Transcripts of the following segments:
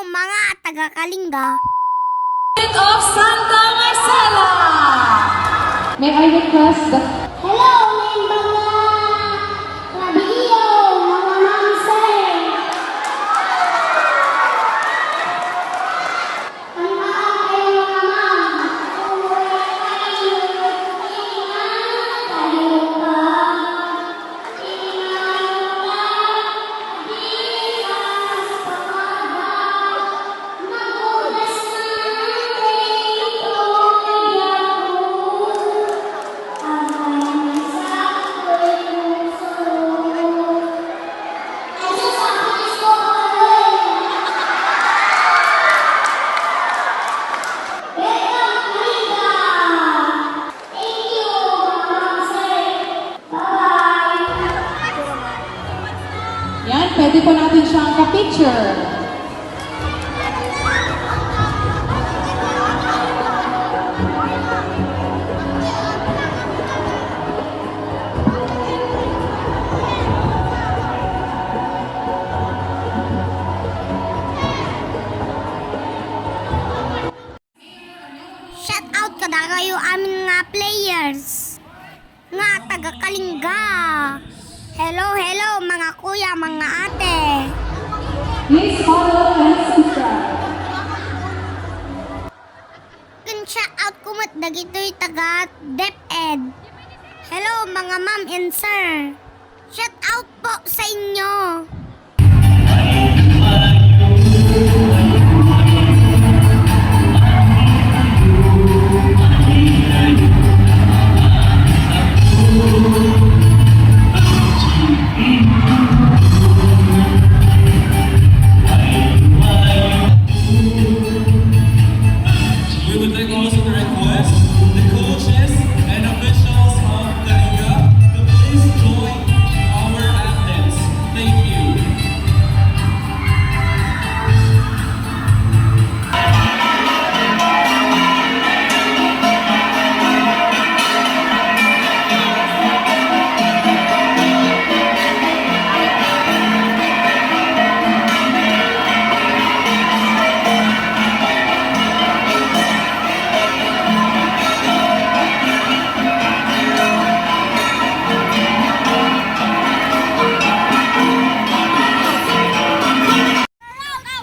mga taga-Kalinga. Of Santa Marcela. May I request the Hello, may mga radio, mga mamsay. Ang maakay mga ma'am. Umuwi kayo, ingat kayo pa. Ingat ka, di kas pamagal. Magulas na natin itong nagyako. Yan, pwede po natin siyang ka-picture. Shout out kada kayo amin nga players. Nga taga-Kalinga. Hello mga kuya, mga ate. Please follow and subscribe. Kun shout out kumot dagitoy taga DepEd. Hello mga ma'am and sir. Shout out po sa inyo. We would like also to request the coaches and officials of Kalinga to please join our athletes. Thank you.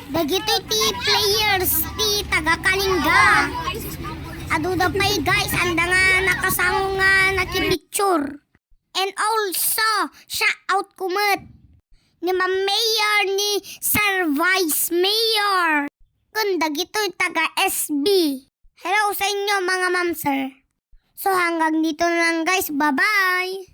Dagitoy ti players ti taga-Kalinga. Aduda pay guys, anda nga nakasango nga nakipicture. And also, shout out kumot ni Ma'am Mayor ni Sir Vice Mayor. Kun dagitoy taga-SB. Hello sa inyo mga ma'am sir. So hanggang dito na lang guys, bye-bye!